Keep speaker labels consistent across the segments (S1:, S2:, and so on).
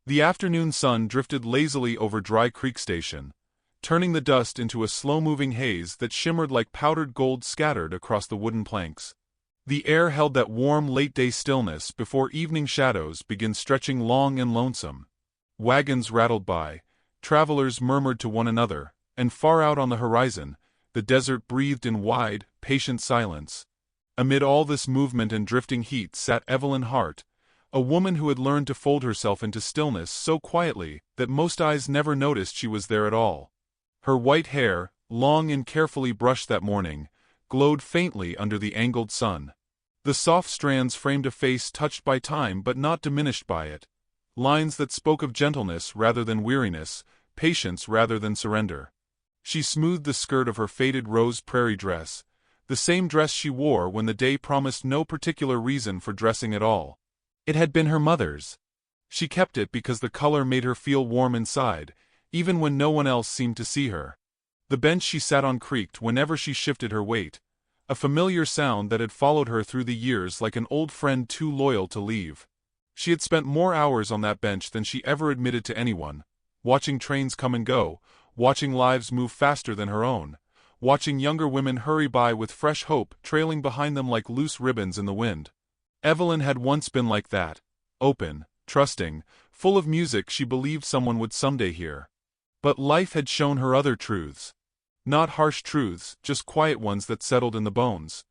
S1: The afternoon sun drifted lazily over Dry Creek Station, turning the dust into a slow-moving haze that shimmered like powdered gold scattered across the wooden planks. The air held that warm late-day stillness before evening shadows began stretching long and lonesome. Wagons rattled by, travelers murmured to one another, and far out on the horizon, the desert breathed in wide, patient silence. Amid all this movement and drifting heat sat Evelyn Hart, a woman who had learned to fold herself into stillness so quietly that most eyes never noticed she was there at all. Her white hair, long and carefully brushed that morning, glowed faintly under the angled sun. The soft strands framed a face touched by time but not diminished by it, lines that spoke of gentleness rather than weariness, patience rather than surrender. She smoothed the skirt of her faded rose prairie dress, the same dress she wore when the day promised no particular reason for dressing at all. It had been her mother's. She kept it because the color made her feel warm inside, even when no one else seemed to see her. The bench she sat on creaked whenever she shifted her weight, a familiar sound that had followed her through the years like an old friend too loyal to leave. She had spent more hours on that bench than she ever admitted to anyone, watching trains come and go, watching lives move faster than her own, watching younger women hurry by with fresh hope trailing behind them like loose ribbons in the wind. Evelyn had once been like that, open, trusting, full of music she believed someone would someday hear. But life had shown her other truths. Not harsh truths, just quiet ones that settled in the bones.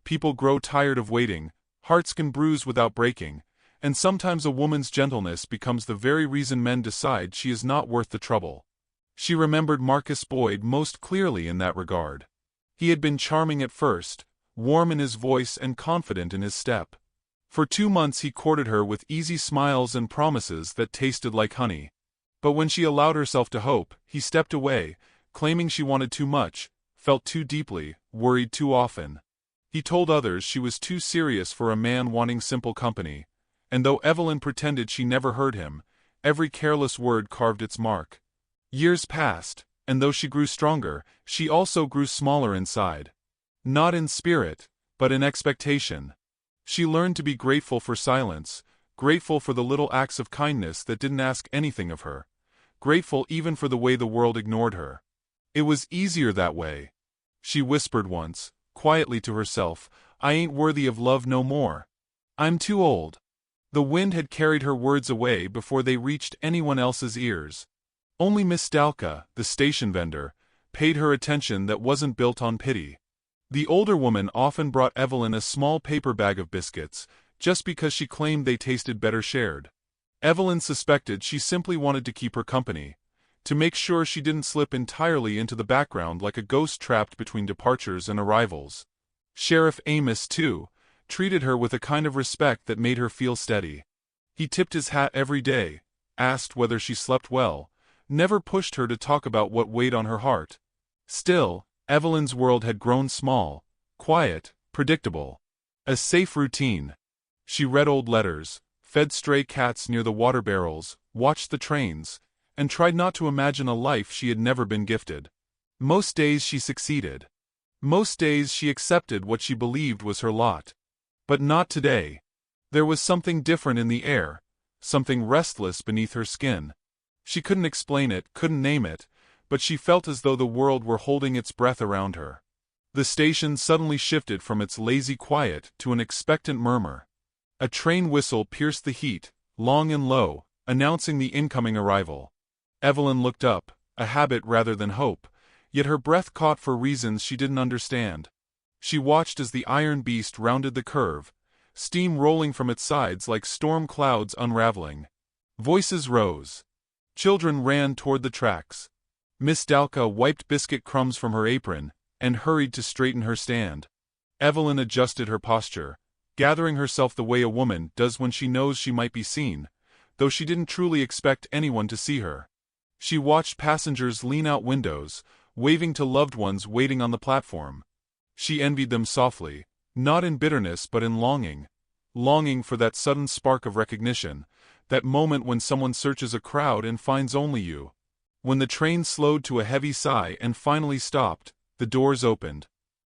S1: People grow tired of waiting, hearts can bruise without breaking, and sometimes a woman's gentleness becomes the very reason men decide she is not worth the trouble. She remembered Marcus Boyd most clearly in that regard. He had been charming at first, warm in his voice and confident in his step. For 2 months he courted her with easy smiles and promises that tasted like honey. But when she allowed herself to hope, he stepped away, claiming she wanted too much, felt too deeply, worried too often. He told others she was too serious for a man wanting simple company, and though Evelyn pretended she never heard him, every careless word carved its mark. Years passed, and though she grew stronger, she also grew smaller inside. Not in spirit, but in expectation. She learned to be grateful for silence, grateful for the little acts of kindness that didn't ask anything of her, grateful even for the way the world ignored her. It was easier that way. She whispered once, quietly to herself, "I ain't worthy of love no more. I'm too old." The wind had carried her words away before they reached anyone else's ears. Only Miss Stalka, the station vendor, paid her attention that wasn't built on pity. The older woman often brought Evelyn a small paper bag of biscuits, just because she claimed they tasted better shared. Evelyn suspected she simply wanted to keep her company, to make sure she didn't slip entirely into the background like a ghost trapped between departures and arrivals. Sheriff Amos, too, treated her with a kind of respect that made her feel steady. He tipped his hat every day, asked whether she slept well, never pushed her to talk about what weighed on her heart. Still, Evelyn's world had grown small, quiet, predictable. A safe routine. She read old letters, fed stray cats near the water barrels, watched the trains, and tried not to imagine a life she had never been gifted. Most days she succeeded. Most days she accepted what she believed was her lot. But not today. There was something different in the air, something restless beneath her skin. She couldn't explain it, couldn't name it, but she felt as though the world were holding its breath around her. The station suddenly shifted from its lazy quiet to an expectant murmur. A train whistle pierced the heat, long and low, announcing the incoming arrival. Evelyn looked up, a habit rather than hope, yet her breath caught for reasons she didn't understand. She watched as the iron beast rounded the curve, steam rolling from its sides like storm clouds unraveling. Voices rose. Children ran toward the tracks. Miss Dalka wiped biscuit crumbs from her apron, and hurried to straighten her stand. Evelyn adjusted her posture, gathering herself the way a woman does when she knows she might be seen, though she didn't truly expect anyone to see her. She watched passengers lean out windows, waving to loved ones waiting on the platform. She envied them softly, not in bitterness but in longing. Longing for that sudden spark of recognition, that moment when someone searches a crowd and finds only you. When the train slowed to a heavy sigh and finally stopped, the doors opened.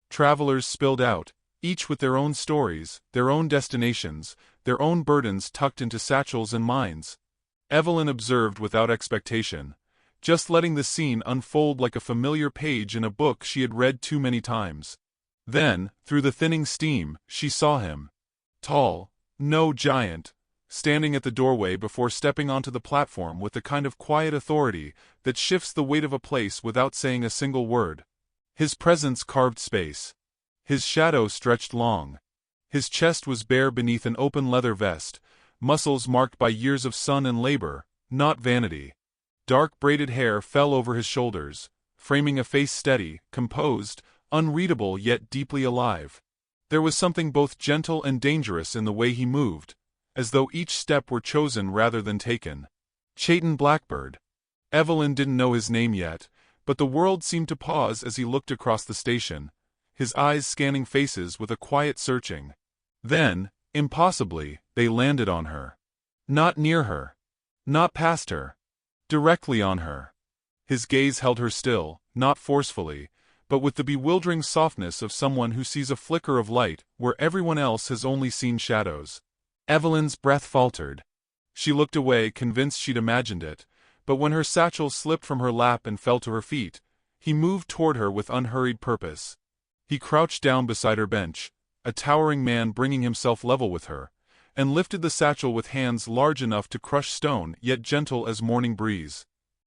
S1: Travelers spilled out, each with their own stories, their own destinations, their own burdens tucked into satchels and minds. Evelyn observed without expectation, just letting the scene unfold like a familiar page in a book she had read too many times. Then, through the thinning steam, she saw him. Tall, no giant, standing at the doorway before stepping onto the platform with the kind of quiet authority that shifts the weight of a place without saying a single word. His presence carved space. His shadow stretched long. His chest was bare beneath an open leather vest, muscles marked by years of sun and labor, not vanity. Dark braided hair fell over his shoulders, framing a face steady, composed, unreadable yet deeply alive. There was something both gentle and dangerous in the way he moved, as though each step were chosen rather than taken. Chayton Blackbird. Evelyn didn't know his name yet, but the world seemed to pause as he looked across the station, his eyes scanning faces with a quiet searching. Then, impossibly, they landed on her. Not near her. Not past her. Directly on her. His gaze held her still, not forcefully, but with the bewildering softness of someone who sees a flicker of light where everyone else has only seen shadows. Evelyn's breath faltered. She looked away, convinced she'd imagined it, but when her satchel slipped from her lap and fell to her feet, he moved toward her with unhurried purpose. He crouched down beside her bench, a towering man bringing himself level with her, and lifted the satchel with hands large enough to crush stone yet gentle as morning breeze.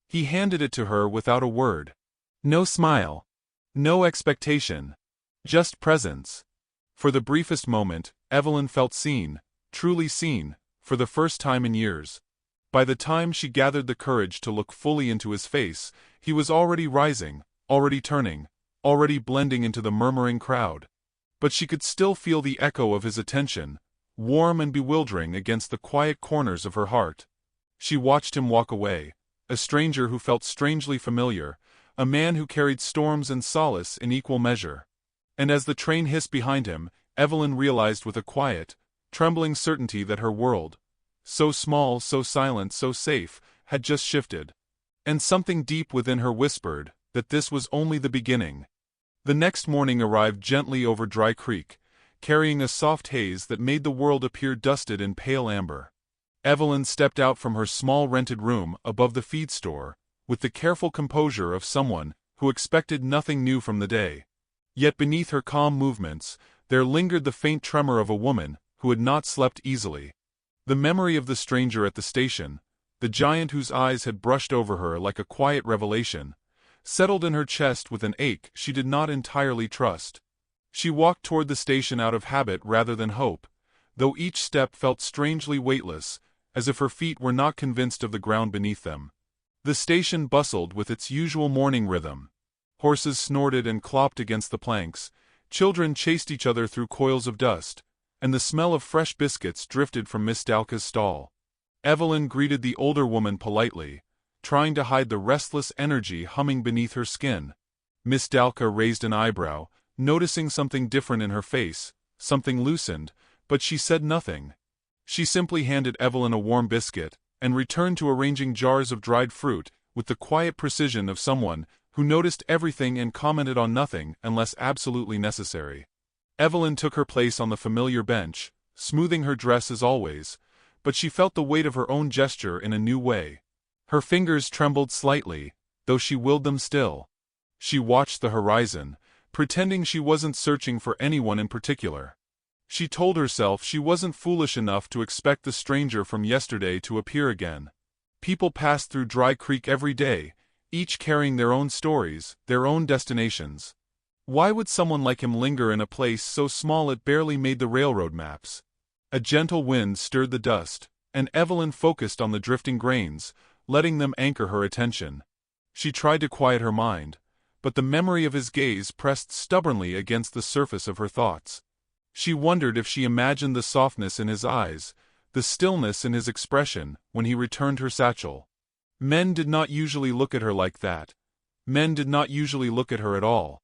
S1: He handed it to her without a word. No smile. No expectation. Just presence. For the briefest moment, Evelyn felt seen, truly seen, for the first time in years. By the time she gathered the courage to look fully into his face, he was already rising, already turning, already blending into the murmuring crowd. But she could still feel the echo of his attention, warm and bewildering against the quiet corners of her heart. She watched him walk away, a stranger who felt strangely familiar, a man who carried storms and solace in equal measure. And as the train hissed behind him, Evelyn realized with a quiet, trembling certainty that her world, so small, so silent, so safe, had just shifted. And something deep within her whispered that this was only the beginning. The next morning arrived gently over Dry Creek, carrying a soft haze that made the world appear dusted in pale amber. Evelyn stepped out from her small rented room above the feed store, with the careful composure of someone who expected nothing new from the day. Yet beneath her calm movements, there lingered the faint tremor of a woman who had not slept easily. The memory of the stranger at the station, the giant whose eyes had brushed over her like a quiet revelation, settled in her chest with an ache she did not entirely trust. She walked toward the station out of habit rather than hope, though each step felt strangely weightless, as if her feet were not convinced of the ground beneath them. The station bustled with its usual morning rhythm. Horses snorted and clopped against the planks, children chased each other through coils of dust, and the smell of fresh biscuits drifted from Miss Dalka's stall. Evelyn greeted the older woman politely, trying to hide the restless energy humming beneath her skin. Miss Dalka raised an eyebrow, noticing something different in her face, something loosened, but she said nothing. She simply handed Evelyn a warm biscuit, and returned to arranging jars of dried fruit with the quiet precision of someone who noticed everything and commented on nothing unless absolutely necessary. Evelyn took her place on the familiar bench, smoothing her dress as always, but she felt the weight of her own gesture in a new way. Her fingers trembled slightly, though she willed them still. She watched the horizon, pretending she wasn't searching for anyone in particular. She told herself she wasn't foolish enough to expect the stranger from yesterday to appear again. People passed through Dry Creek every day, each carrying their own stories, their own destinations. Why would someone like him linger in a place so small it barely made the railroad maps? A gentle wind stirred the dust, and Evelyn focused on the drifting grains, letting them anchor her attention. She tried to quiet her mind, but the memory of his gaze pressed stubbornly against the surface of her thoughts. She wondered if she imagined the softness in his eyes, the stillness in his expression, when he returned her satchel. Men did not usually look at her like that. Men did not usually look at her at all.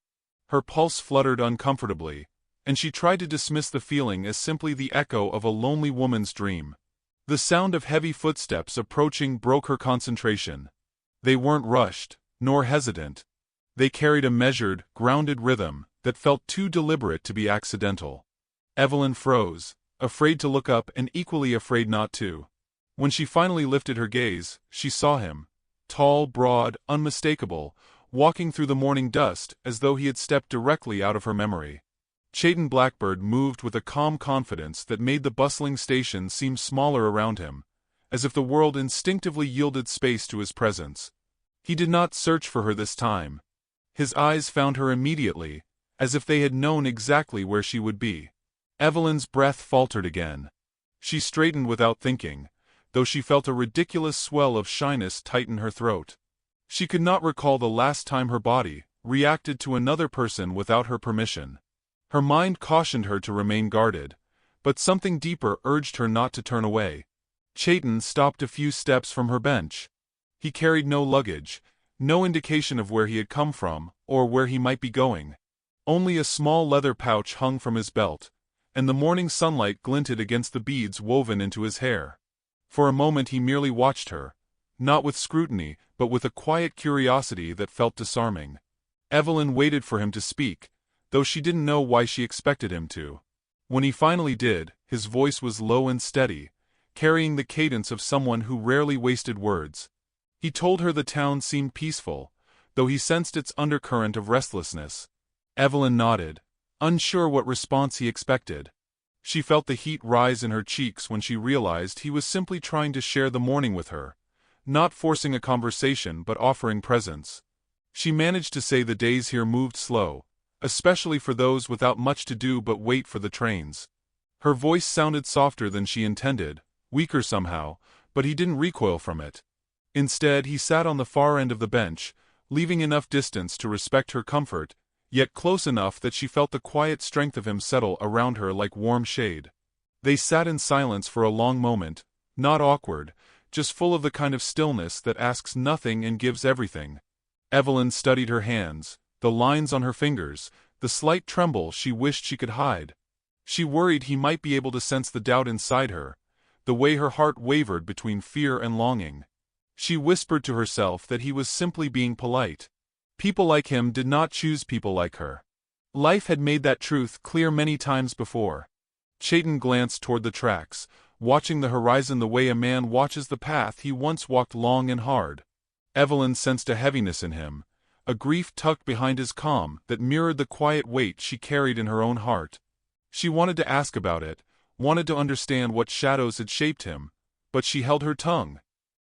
S1: Her pulse fluttered uncomfortably, and she tried to dismiss the feeling as simply the echo of a lonely woman's dream. The sound of heavy footsteps approaching broke her concentration. They weren't rushed, nor hesitant. They carried a measured, grounded rhythm that felt too deliberate to be accidental. Evelyn froze, afraid to look up and equally afraid not to. When she finally lifted her gaze, she saw him, tall, broad, unmistakable, walking through the morning dust as though he had stepped directly out of her memory. Chayton Blackbird moved with a calm confidence that made the bustling station seem smaller around him, as if the world instinctively yielded space to his presence. He did not search for her this time. His eyes found her immediately, as if they had known exactly where she would be. Evelyn's breath faltered again. She straightened without thinking, though she felt a ridiculous swell of shyness tighten her throat. She could not recall the last time her body reacted to another person without her permission. Her mind cautioned her to remain guarded, but something deeper urged her not to turn away. Chayton stopped a few steps from her bench. He carried no luggage, no indication of where he had come from or where he might be going. Only a small leather pouch hung from his belt, and the morning sunlight glinted against the beads woven into his hair. For a moment he merely watched her, not with scrutiny, but with a quiet curiosity that felt disarming. Evelyn waited for him to speak, though she didn't know why she expected him to. When he finally did, his voice was low and steady, carrying the cadence of someone who rarely wasted words. He told her the town seemed peaceful, though he sensed its undercurrent of restlessness. Evelyn nodded, unsure what response he expected. She felt the heat rise in her cheeks when she realized he was simply trying to share the morning with her, not forcing a conversation but offering presence. She managed to say the days here moved slow, especially for those without much to do but wait for the trains. Her voice sounded softer than she intended, weaker somehow, but he didn't recoil from it. Instead, he sat on the far end of the bench, leaving enough distance to respect her comfort, yet close enough that she felt the quiet strength of him settle around her like warm shade. They sat in silence for a long moment, not awkward, just full of the kind of stillness that asks nothing and gives everything. Evelyn studied her hands, the lines on her fingers, the slight tremble she wished she could hide. She worried he might be able to sense the doubt inside her, the way her heart wavered between fear and longing. She whispered to herself that he was simply being polite. People like him did not choose people like her. Life had made that truth clear many times before. Chayton glanced toward the tracks, watching the horizon the way a man watches the path he once walked long and hard. Evelyn sensed a heaviness in him, a grief tucked behind his calm that mirrored the quiet weight she carried in her own heart. She wanted to ask about it, wanted to understand what shadows had shaped him, but she held her tongue.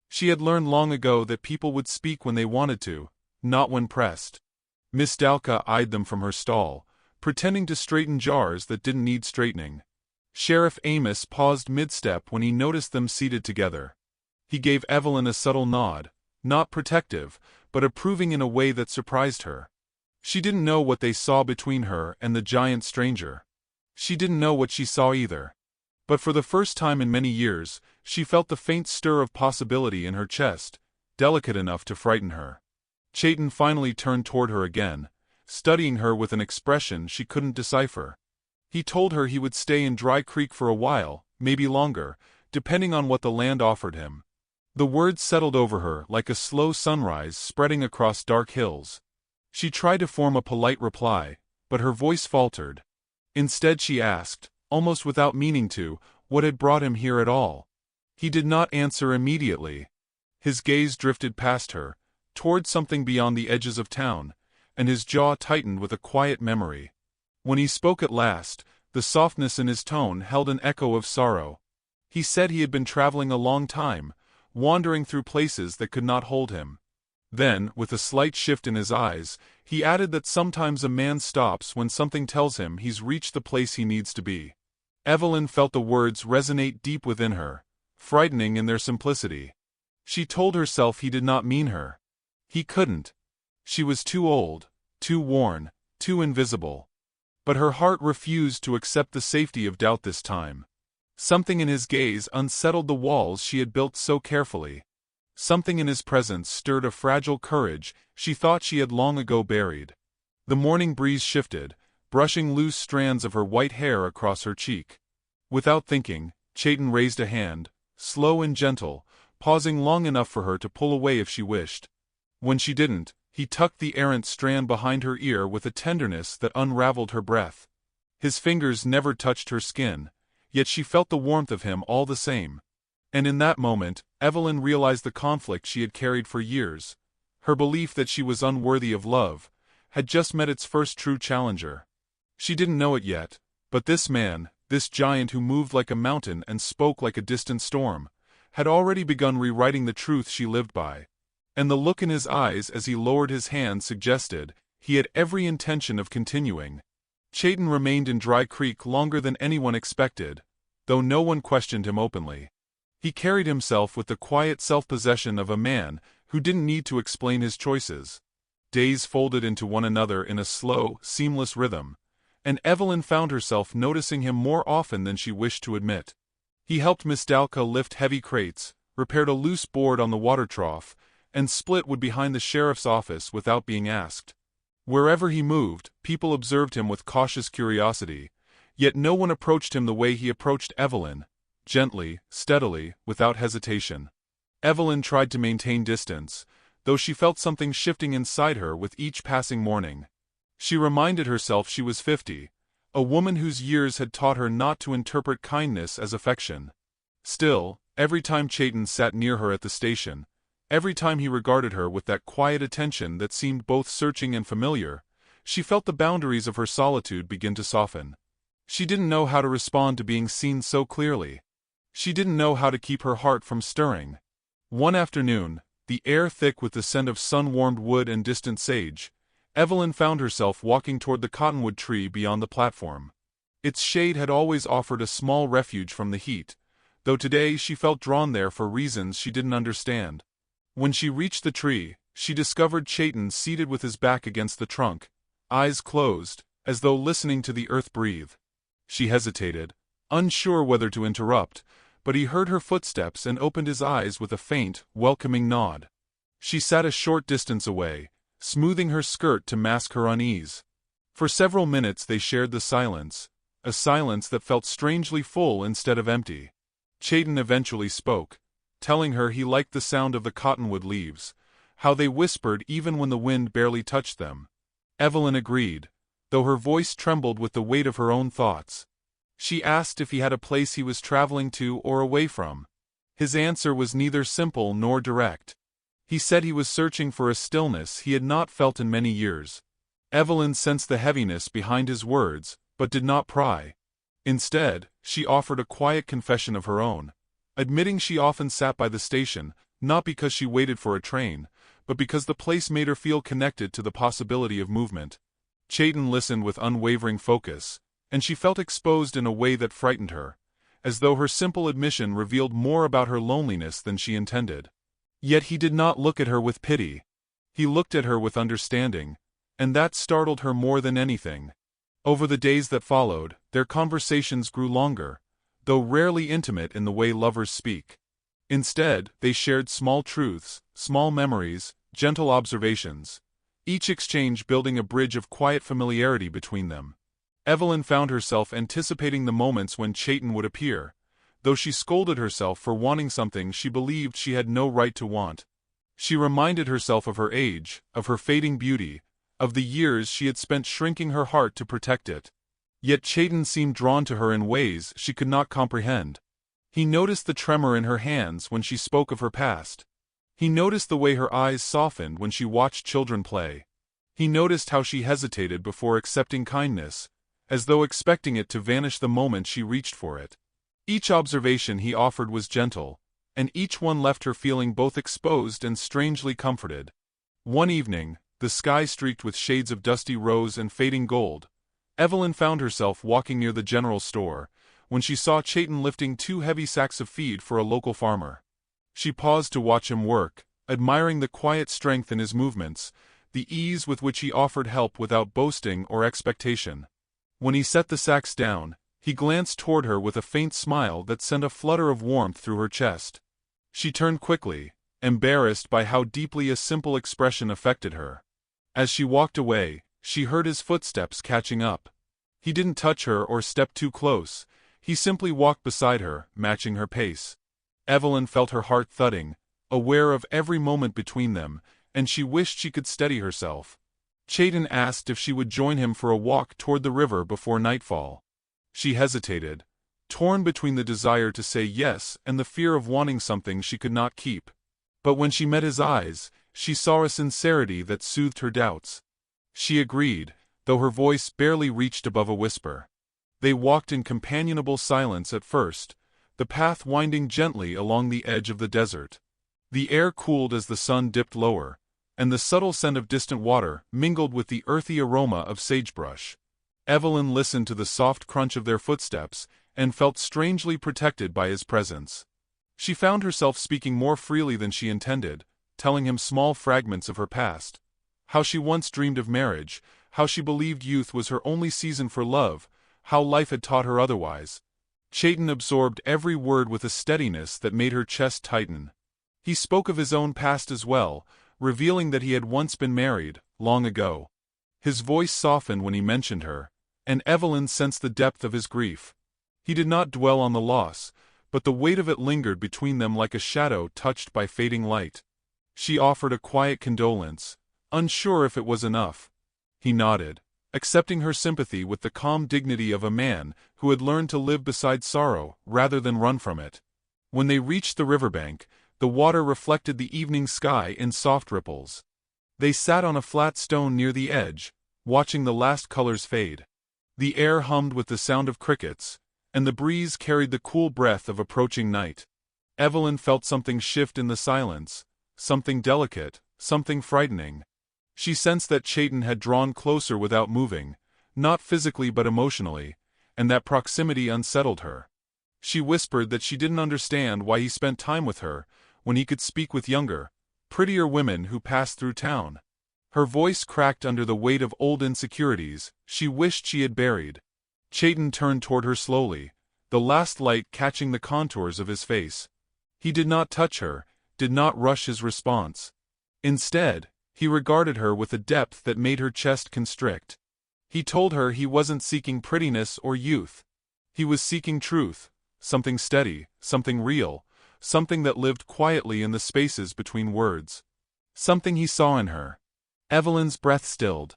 S1: She had learned long ago that people would speak when they wanted to, not when pressed. Miss Dalka eyed them from her stall, pretending to straighten jars that didn't need straightening. Sheriff Amos paused mid-step when he noticed them seated together. He gave Evelyn a subtle nod, not protective, but approving in a way that surprised her. She didn't know what they saw between her and the giant stranger. She didn't know what she saw either. But for the first time in many years, she felt the faint stir of possibility in her chest, delicate enough to frighten her. Chayton finally turned toward her again, studying her with an expression she couldn't decipher. He told her he would stay in Dry Creek for a while, maybe longer, depending on what the land offered him. The words settled over her like a slow sunrise spreading across dark hills. She tried to form a polite reply, but her voice faltered. Instead she asked, almost without meaning to, what had brought him here at all. He did not answer immediately. His gaze drifted past her, toward something beyond the edges of town, and his jaw tightened with a quiet memory. When he spoke at last, the softness in his tone held an echo of sorrow. He said he had been traveling a long time, wandering through places that could not hold him. Then, with a slight shift in his eyes, he added that sometimes a man stops when something tells him he's reached the place he needs to be. Evelyn felt the words resonate deep within her, frightening in their simplicity. She told herself he did not mean her. He couldn't. She was too old, too worn, too invisible. But her heart refused to accept the safety of doubt this time. Something in his gaze unsettled the walls she had built so carefully. Something in his presence stirred a fragile courage she thought she had long ago buried. The morning breeze shifted, brushing loose strands of her white hair across her cheek. Without thinking, Chayton raised a hand, slow and gentle, pausing long enough for her to pull away if she wished. When she didn't, he tucked the errant strand behind her ear with a tenderness that unraveled her breath. His fingers never touched her skin, yet she felt the warmth of him all the same. And in that moment, Evelyn realized the conflict she had carried for years. Her belief that she was unworthy of love had just met its first true challenger. She didn't know it yet, but this man, this giant who moved like a mountain and spoke like a distant storm, had already begun rewriting the truth she lived by. And the look in his eyes as he lowered his hand suggested he had every intention of continuing. Chayton remained in Dry Creek longer than anyone expected, though no one questioned him openly. He carried himself with the quiet self-possession of a man who didn't need to explain his choices. Days folded into one another in a slow, seamless rhythm, and Evelyn found herself noticing him more often than she wished to admit. He helped Miss Dalka lift heavy crates, repaired a loose board on the water trough, and split wood behind the sheriff's office without being asked. Wherever he moved, people observed him with cautious curiosity, yet no one approached him the way he approached Evelyn, gently, steadily, without hesitation. Evelyn tried to maintain distance, though she felt something shifting inside her with each passing morning. She reminded herself she was 50, a woman whose years had taught her not to interpret kindness as affection. Still, every time Chayton sat near her at the station, every time he regarded her with that quiet attention that seemed both searching and familiar, she felt the boundaries of her solitude begin to soften. She didn't know how to respond to being seen so clearly. She didn't know how to keep her heart from stirring. One afternoon, the air thick with the scent of sun-warmed wood and distant sage, Evelyn found herself walking toward the cottonwood tree beyond the platform. Its shade had always offered a small refuge from the heat, though today she felt drawn there for reasons she didn't understand. When she reached the tree, she discovered Chayton seated with his back against the trunk, eyes closed, as though listening to the earth breathe. She hesitated, unsure whether to interrupt, but he heard her footsteps and opened his eyes with a faint, welcoming nod. She sat a short distance away, smoothing her skirt to mask her unease. For several minutes they shared the silence, a silence that felt strangely full instead of empty. Chayton eventually spoke, telling her he liked the sound of the cottonwood leaves, how they whispered even when the wind barely touched them. Evelyn agreed, though her voice trembled with the weight of her own thoughts. She asked if he had a place he was traveling to or away from. His answer was neither simple nor direct. He said he was searching for a stillness he had not felt in many years. Evelyn sensed the heaviness behind his words, but did not pry. Instead, she offered a quiet confession of her own, admitting she often sat by the station, not because she waited for a train, but because the place made her feel connected to the possibility of movement. Chayton listened with unwavering focus, and she felt exposed in a way that frightened her, as though her simple admission revealed more about her loneliness than she intended. Yet he did not look at her with pity. He looked at her with understanding, and that startled her more than anything. Over the days that followed, their conversations grew longer, though rarely intimate in the way lovers speak. Instead, they shared small truths, small memories, gentle observations, each exchange building a bridge of quiet familiarity between them. Evelyn found herself anticipating the moments when Chayton would appear, though she scolded herself for wanting something she believed she had no right to want. She reminded herself of her age, of her fading beauty, of the years she had spent shrinking her heart to protect it. Yet Chayton seemed drawn to her in ways she could not comprehend. He noticed the tremor in her hands when she spoke of her past. He noticed the way her eyes softened when she watched children play. He noticed how she hesitated before accepting kindness, as though expecting it to vanish the moment she reached for it. Each observation he offered was gentle, and each one left her feeling both exposed and strangely comforted. One evening, the sky streaked with shades of dusty rose and fading gold, Evelyn found herself walking near the general store, when she saw Chayton lifting 2 heavy sacks of feed for a local farmer. She paused to watch him work, admiring the quiet strength in his movements, the ease with which he offered help without boasting or expectation. When he set the sacks down, he glanced toward her with a faint smile that sent a flutter of warmth through her chest. She turned quickly, embarrassed by how deeply a simple expression affected her. As she walked away, she heard his footsteps catching up. He didn't touch her or step too close, he simply walked beside her, matching her pace. Evelyn felt her heart thudding, aware of every moment between them, and she wished she could steady herself. Chayton asked if she would join him for a walk toward the river before nightfall. She hesitated, torn between the desire to say yes and the fear of wanting something she could not keep. But when she met his eyes, she saw a sincerity that soothed her doubts. She agreed, though her voice barely reached above a whisper. They walked in companionable silence at first, the path winding gently along the edge of the desert. The air cooled as the sun dipped lower, and the subtle scent of distant water mingled with the earthy aroma of sagebrush. Evelyn listened to the soft crunch of their footsteps and felt strangely protected by his presence. She found herself speaking more freely than she intended, telling him small fragments of her past. How she once dreamed of marriage, how she believed youth was her only season for love, how life had taught her otherwise. Chayton absorbed every word with a steadiness that made her chest tighten. He spoke of his own past as well, revealing that he had once been married, long ago. His voice softened when he mentioned her, and Evelyn sensed the depth of his grief. He did not dwell on the loss, but the weight of it lingered between them like a shadow touched by fading light. She offered a quiet condolence, unsure if it was enough. He nodded, accepting her sympathy with the calm dignity of a man who had learned to live beside sorrow rather than run from it. When they reached the riverbank, the water reflected the evening sky in soft ripples. They sat on a flat stone near the edge, watching the last colors fade. The air hummed with the sound of crickets, and the breeze carried the cool breath of approaching night. Evelyn felt something shift in the silence, something delicate, something frightening. She sensed that Chayton had drawn closer without moving, not physically but emotionally, and that proximity unsettled her. She whispered that she didn't understand why he spent time with her, when he could speak with younger, prettier women who passed through town. Her voice cracked under the weight of old insecurities she wished she had buried. Chayton turned toward her slowly, the last light catching the contours of his face. He did not touch her, did not rush his response. Instead, he regarded her with a depth that made her chest constrict. He told her he wasn't seeking prettiness or youth. He was seeking truth, something steady, something real, something that lived quietly in the spaces between words. Something he saw in her. Evelyn's breath stilled.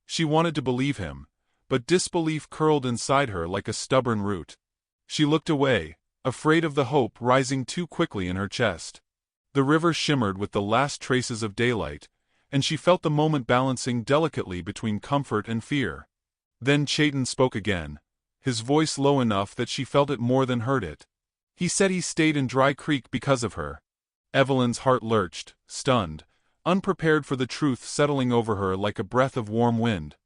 S1: She wanted to believe him, but disbelief curled inside her like a stubborn root. She looked away, afraid of the hope rising too quickly in her chest. The river shimmered with the last traces of daylight, and she felt the moment balancing delicately between comfort and fear. Then Chayton spoke again, his voice low enough that she felt it more than heard it. He said he stayed in Dry Creek because of her. Evelyn's heart lurched, stunned, unprepared for the truth settling over her like a breath of warm wind.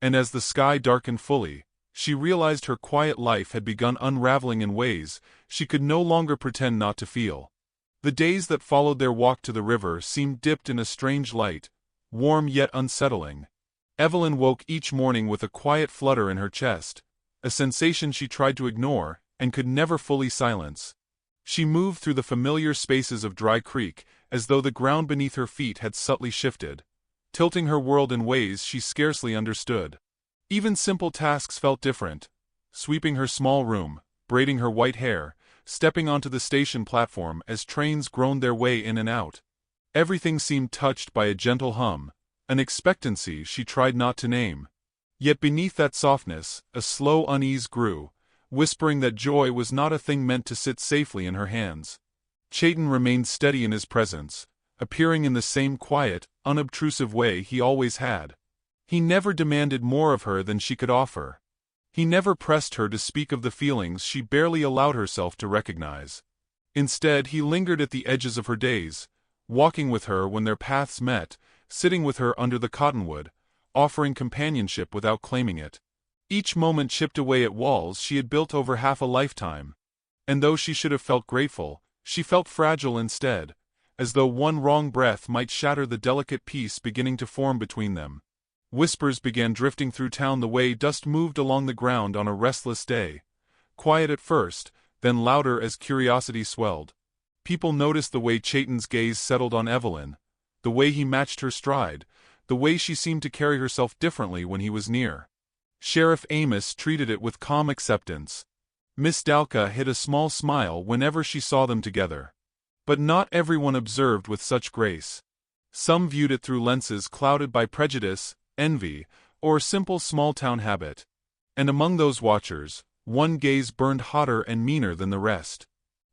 S1: And as the sky darkened fully, she realized her quiet life had begun unraveling in ways she could no longer pretend not to feel. The days that followed their walk to the river seemed dipped in a strange light, warm yet unsettling. Evelyn woke each morning with a quiet flutter in her chest, a sensation she tried to ignore and could never fully silence. She moved through the familiar spaces of Dry Creek as though the ground beneath her feet had subtly shifted, tilting her world in ways she scarcely understood. Even simple tasks felt different. Sweeping her small room, braiding her white hair, stepping onto the station platform as trains groaned their way in and out. Everything seemed touched by a gentle hum, an expectancy she tried not to name. Yet beneath that softness, a slow unease grew, whispering that joy was not a thing meant to sit safely in her hands. Chayton remained steady in his presence, appearing in the same quiet, unobtrusive way he always had. He never demanded more of her than she could offer. He never pressed her to speak of the feelings she barely allowed herself to recognize. Instead, he lingered at the edges of her days, walking with her when their paths met, sitting with her under the cottonwood, offering companionship without claiming it. Each moment chipped away at walls she had built over half a lifetime. And though she should have felt grateful, she felt fragile instead, as though one wrong breath might shatter the delicate peace beginning to form between them. Whispers began drifting through town the way dust moved along the ground on a restless day. Quiet at first, then louder as curiosity swelled. People noticed the way Chayton's gaze settled on Evelyn, the way he matched her stride, the way she seemed to carry herself differently when he was near. Sheriff Amos treated it with calm acceptance. Miss Dalka hid a small smile whenever she saw them together. But not everyone observed with such grace. Some viewed it through lenses clouded by prejudice, envy, or simple small-town habit. And among those watchers, one gaze burned hotter and meaner than the rest.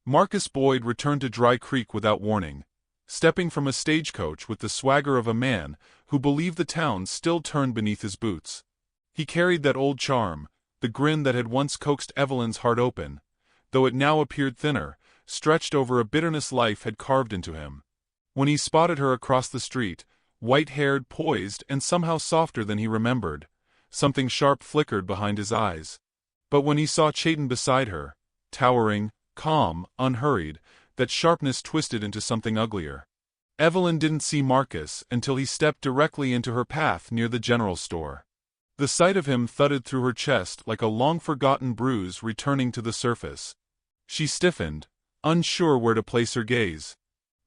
S1: Marcus Boyd returned to Dry Creek without warning, stepping from a stagecoach with the swagger of a man who believed the town still turned beneath his boots. He carried that old charm, the grin that had once coaxed Evelyn's heart open, though it now appeared thinner, stretched over a bitterness life had carved into him. When he spotted her across the street, white-haired, poised, and somehow softer than he remembered, something sharp flickered behind his eyes. But when he saw Chayton beside her, towering, calm, unhurried, that sharpness twisted into something uglier. Evelyn didn't see Marcus until he stepped directly into her path near the general store. The sight of him thudded through her chest like a long-forgotten bruise returning to the surface. She stiffened, unsure where to place her gaze.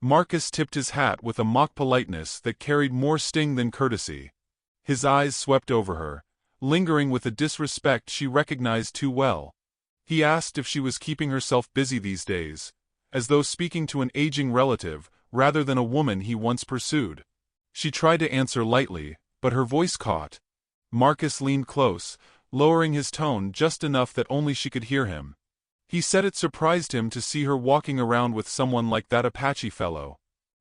S1: Marcus tipped his hat with a mock politeness that carried more sting than courtesy. His eyes swept over her, lingering with a disrespect she recognized too well. He asked if she was keeping herself busy these days, as though speaking to an aging relative rather than a woman he once pursued. She tried to answer lightly, but her voice caught. Marcus leaned close, lowering his tone just enough that only she could hear him. He said it surprised him to see her walking around with someone like that Apache fellow.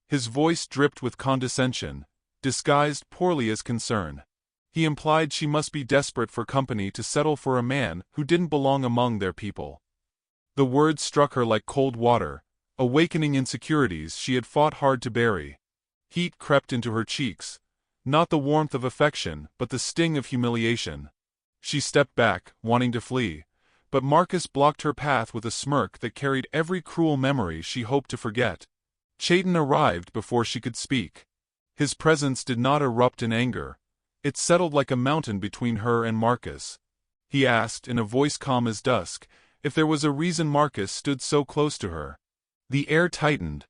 S1: His voice dripped with condescension, disguised poorly as concern. He implied she must be desperate for company to settle for a man who didn't belong among their people. The words struck her like cold water, awakening insecurities she had fought hard to bury. Heat crept into her cheeks, not the warmth of affection but the sting of humiliation. She stepped back, wanting to flee, but Marcus blocked her path with a smirk that carried every cruel memory she hoped to forget. Chayton arrived before she could speak. His presence did not erupt in anger. It settled like a mountain between her and Marcus. He asked, in a voice calm as dusk, if there was a reason Marcus stood so close to her. The air tightened.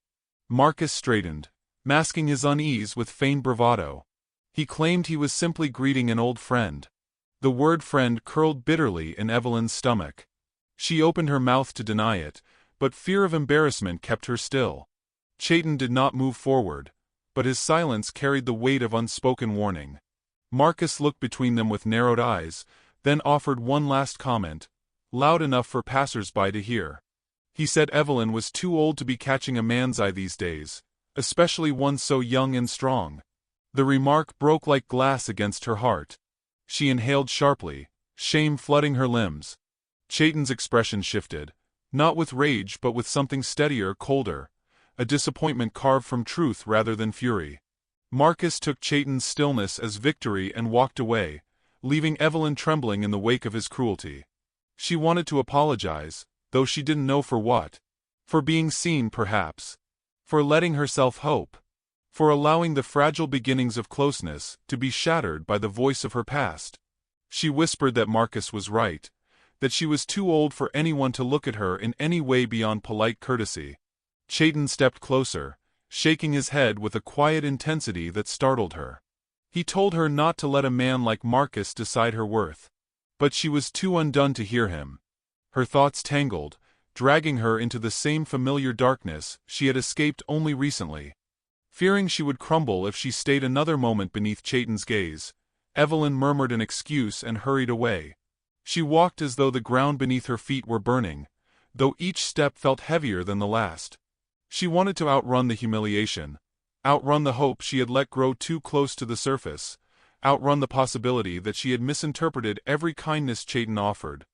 S1: Marcus straightened, masking his unease with feigned bravado. He claimed he was simply greeting an old friend. The word friend curled bitterly in Evelyn's stomach. She opened her mouth to deny it, but fear of embarrassment kept her still. Chayton did not move forward, but his silence carried the weight of unspoken warning. Marcus looked between them with narrowed eyes, then offered one last comment, loud enough for passers-by to hear. He said Evelyn was too old to be catching a man's eye these days, especially one so young and strong. The remark broke like glass against her heart. She inhaled sharply, shame flooding her limbs. Chayton's expression shifted, not with rage but with something steadier, colder, a disappointment carved from truth rather than fury. Marcus took Chayton's stillness as victory and walked away, leaving Evelyn trembling in the wake of his cruelty. She wanted to apologize, though she didn't know for what. For being seen, perhaps. For letting herself hope. For allowing the fragile beginnings of closeness to be shattered by the voice of her past. She whispered that Marcus was right, that she was too old for anyone to look at her in any way beyond polite courtesy. Chayton stepped closer, shaking his head with a quiet intensity that startled her. He told her not to let a man like Marcus decide her worth. But she was too undone to hear him. Her thoughts tangled, dragging her into the same familiar darkness she had escaped only recently. Fearing she would crumble if she stayed another moment beneath Chayton's gaze, Evelyn murmured an excuse and hurried away. She walked as though the ground beneath her feet were burning, though each step felt heavier than the last. She wanted to outrun the humiliation, outrun the hope she had let grow too close to the surface, outrun the possibility that she had misinterpreted every kindness Chayton offered.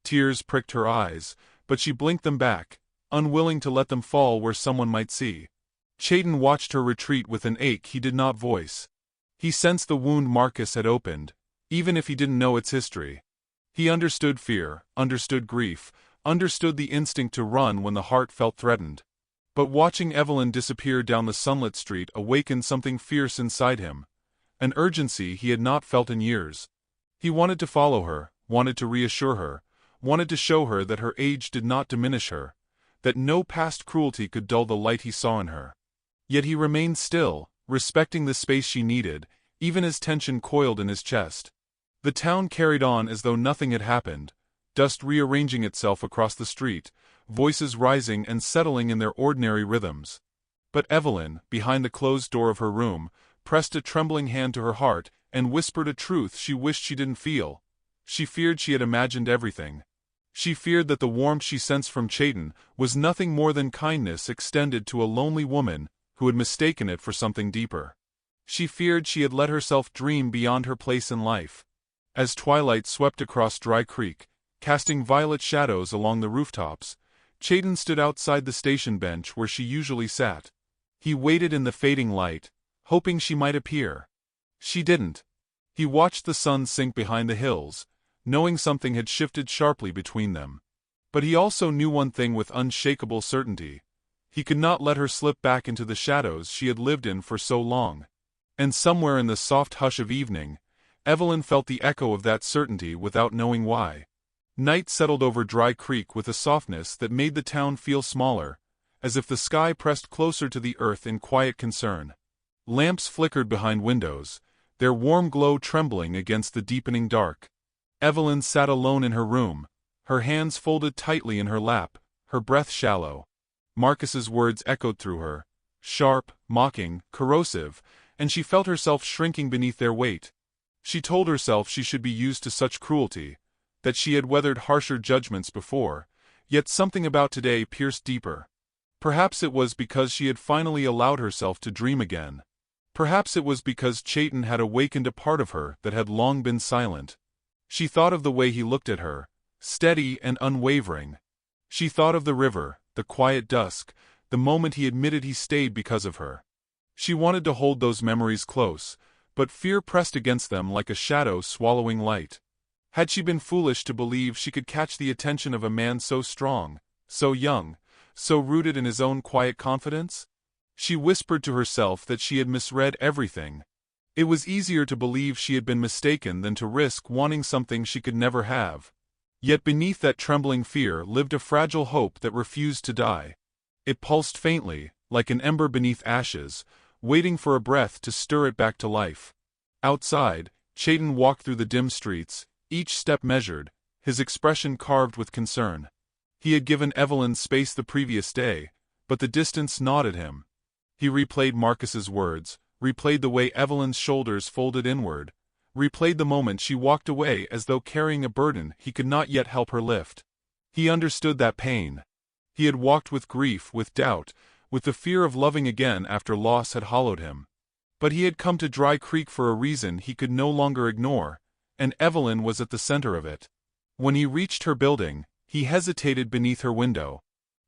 S1: Tears pricked her eyes, but she blinked them back, unwilling to let them fall where someone might see. Chayton watched her retreat with an ache he did not voice. He sensed the wound Marcus had opened, even if he didn't know its history. He understood fear, understood grief, understood the instinct to run when the heart felt threatened. But watching Evelyn disappear down the sunlit street awakened something fierce inside him, an urgency he had not felt in years. He wanted to follow her, wanted to reassure her, wanted to show her that her age did not diminish her, that no past cruelty could dull the light he saw in her. Yet he remained still, respecting the space she needed, even as tension coiled in his chest. The town carried on as though nothing had happened, dust rearranging itself across the street, voices rising and settling in their ordinary rhythms. But Evelyn, behind the closed door of her room, pressed a trembling hand to her heart and whispered a truth she wished she didn't feel. She feared she had imagined everything. She feared that the warmth she sensed from Chayton was nothing more than kindness extended to a lonely woman who had mistaken it for something deeper. She feared she had let herself dream beyond her place in life. As twilight swept across Dry Creek, casting violet shadows along the rooftops, Chayton stood outside the station bench where she usually sat. He waited in the fading light, hoping she might appear. She didn't. He watched the sun sink behind the hills, knowing something had shifted sharply between them. But he also knew one thing with unshakable certainty. He could not let her slip back into the shadows she had lived in for so long. And somewhere in the soft hush of evening, Evelyn felt the echo of that certainty without knowing why. Night settled over Dry Creek with a softness that made the town feel smaller, as if the sky pressed closer to the earth in quiet concern. Lamps flickered behind windows, their warm glow trembling against the deepening dark. Evelyn sat alone in her room, her hands folded tightly in her lap, her breath shallow. Marcus's words echoed through her, sharp, mocking, corrosive, and she felt herself shrinking beneath their weight. She told herself she should be used to such cruelty, that she had weathered harsher judgments before, yet something about today pierced deeper. Perhaps it was because she had finally allowed herself to dream again. Perhaps it was because Chayton had awakened a part of her that had long been silent. She thought of the way he looked at her, steady and unwavering. She thought of the river, the quiet dusk, the moment he admitted he stayed because of her. She wanted to hold those memories close, but fear pressed against them like a shadow swallowing light. Had she been foolish to believe she could catch the attention of a man so strong, so young, so rooted in his own quiet confidence? She whispered to herself that she had misread everything. It was easier to believe she had been mistaken than to risk wanting something she could never have. Yet beneath that trembling fear lived a fragile hope that refused to die. It pulsed faintly, like an ember beneath ashes, waiting for a breath to stir it back to life. Outside, Chayton walked through the dim streets, each step measured, his expression carved with concern. He had given Evelyn space the previous day, but the distance gnawed at him. He replayed Marcus's words, replayed the way Evelyn's shoulders folded inward, replayed the moment she walked away as though carrying a burden he could not yet help her lift. He understood that pain. He had walked with grief, with doubt, with the fear of loving again after loss had hollowed him. But he had come to Dry Creek for a reason he could no longer ignore, and Evelyn was at the center of it. When he reached her building, he hesitated beneath her window.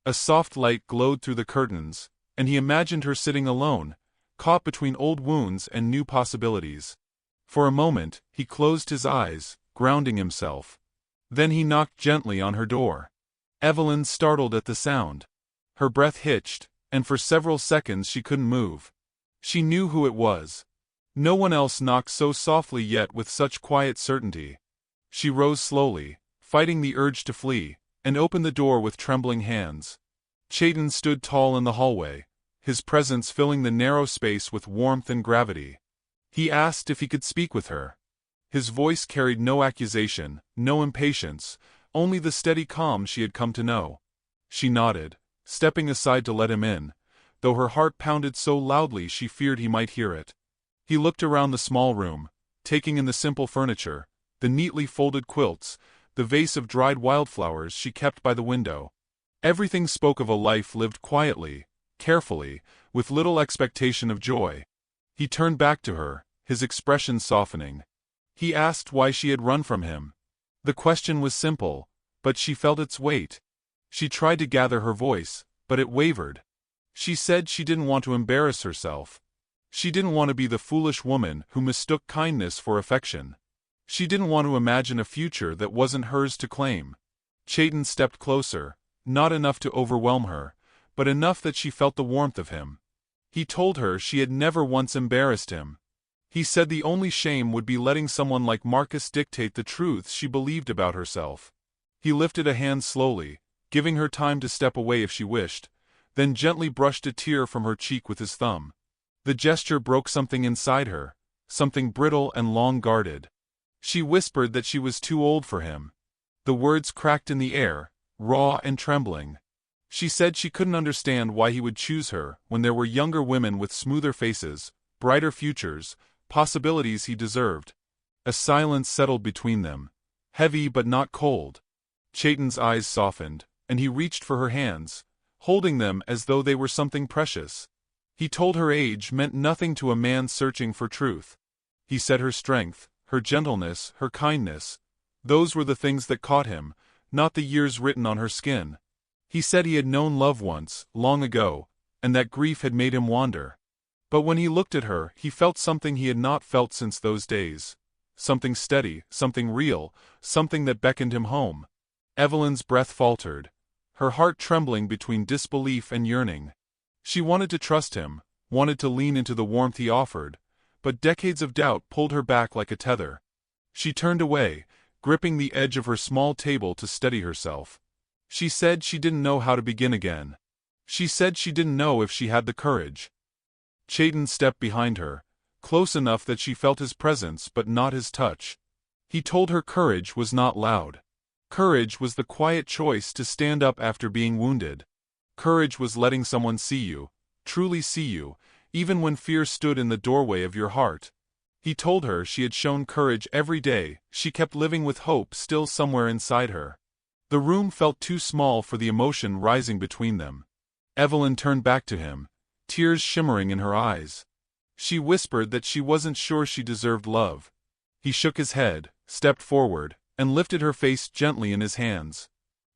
S1: A soft light glowed through the curtains, and he imagined her sitting alone, caught between old wounds and new possibilities. For a moment, he closed his eyes, grounding himself. Then he knocked gently on her door. Evelyn startled at the sound. Her breath hitched, and for several seconds she couldn't move. She knew who it was. No one else knocked so softly yet with such quiet certainty. She rose slowly, fighting the urge to flee, and opened the door with trembling hands. Chayton stood tall in the hallway, his presence filling the narrow space with warmth and gravity. He asked if he could speak with her. His voice carried no accusation, no impatience, only the steady calm she had come to know. She nodded, stepping aside to let him in, though her heart pounded so loudly she feared he might hear it. He looked around the small room, taking in the simple furniture, the neatly folded quilts, the vase of dried wildflowers she kept by the window. Everything spoke of a life lived quietly, carefully, with little expectation of joy. He turned back to her, his expression softening. He asked why she had run from him. The question was simple, but she felt its weight. She tried to gather her voice, but it wavered. She said she didn't want to embarrass herself. She didn't want to be the foolish woman who mistook kindness for affection. She didn't want to imagine a future that wasn't hers to claim. Chayton stepped closer, not enough to overwhelm her, but enough that she felt the warmth of him. He told her she had never once embarrassed him. He said the only shame would be letting someone like Marcus dictate the truths she believed about herself. He lifted a hand slowly, giving her time to step away if she wished, then gently brushed a tear from her cheek with his thumb. The gesture broke something inside her, something brittle and long-guarded. She whispered that she was too old for him. The words cracked in the air, raw and trembling. She said she couldn't understand why he would choose her when there were younger women with smoother faces, brighter futures, possibilities he deserved. A silence settled between them, heavy but not cold. Chayton's eyes softened, and he reached for her hands, holding them as though they were something precious. He told her age meant nothing to a man searching for truth. He said her strength, her gentleness, her kindness, those were the things that caught him, not the years written on her skin. He said he had known love once, long ago, and that grief had made him wander. But when he looked at her, he felt something he had not felt since those days. Something steady, something real, something that beckoned him home. Evelyn's breath faltered, her heart trembling between disbelief and yearning. She wanted to trust him, wanted to lean into the warmth he offered, but decades of doubt pulled her back like a tether. She turned away, gripping the edge of her small table to steady herself. She said she didn't know how to begin again. She said she didn't know if she had the courage. Chayton stepped behind her, close enough that she felt his presence but not his touch. He told her courage was not loud. Courage was the quiet choice to stand up after being wounded. Courage was letting someone see you, truly see you, even when fear stood in the doorway of your heart. He told her she had shown courage every day, she kept living with hope still somewhere inside her. The room felt too small for the emotion rising between them. Evelyn turned back to him, tears shimmering in her eyes. She whispered that she wasn't sure she deserved love. He shook his head, stepped forward, and lifted her face gently in his hands.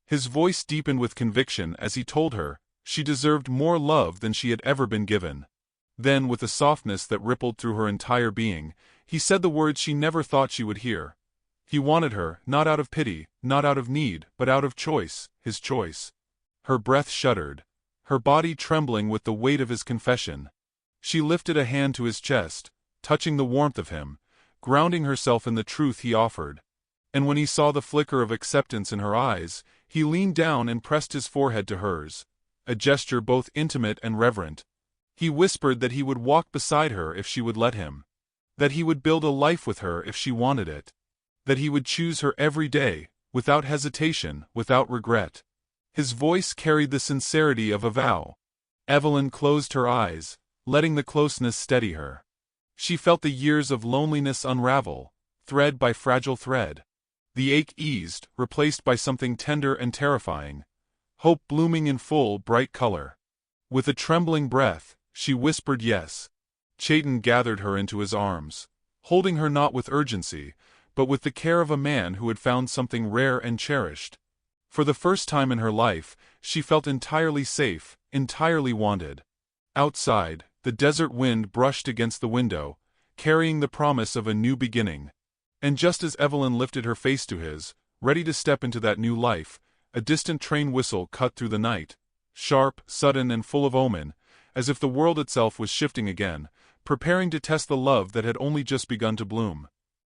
S1: His voice deepened with conviction as he told her she deserved more love than she had ever been given. Then, with a softness that rippled through her entire being, he said the words she never thought she would hear. He wanted her, not out of pity, not out of need, but out of choice, his choice. Her breath shuddered, her body trembling with the weight of his confession. She lifted a hand to his chest, touching the warmth of him, grounding herself in the truth he offered. And when he saw the flicker of acceptance in her eyes, he leaned down and pressed his forehead to hers, a gesture both intimate and reverent. He whispered that he would walk beside her if she would let him, that he would build a life with her if she wanted it, that he would choose her every day, without hesitation, without regret. His voice carried the sincerity of a vow. Evelyn closed her eyes, letting the closeness steady her. She felt the years of loneliness unravel, thread by fragile thread. The ache eased, replaced by something tender and terrifying, hope blooming in full, bright color. With a trembling breath, she whispered yes. Chayton gathered her into his arms, holding her not with urgency, but with the care of a man who had found something rare and cherished. For the first time in her life, she felt entirely safe, entirely wanted. Outside, the desert wind brushed against the window, carrying the promise of a new beginning. And just as Evelyn lifted her face to his, ready to step into that new life, a distant train whistle cut through the night, sharp, sudden, and full of omen, as if the world itself was shifting again, preparing to test the love that had only just begun to bloom.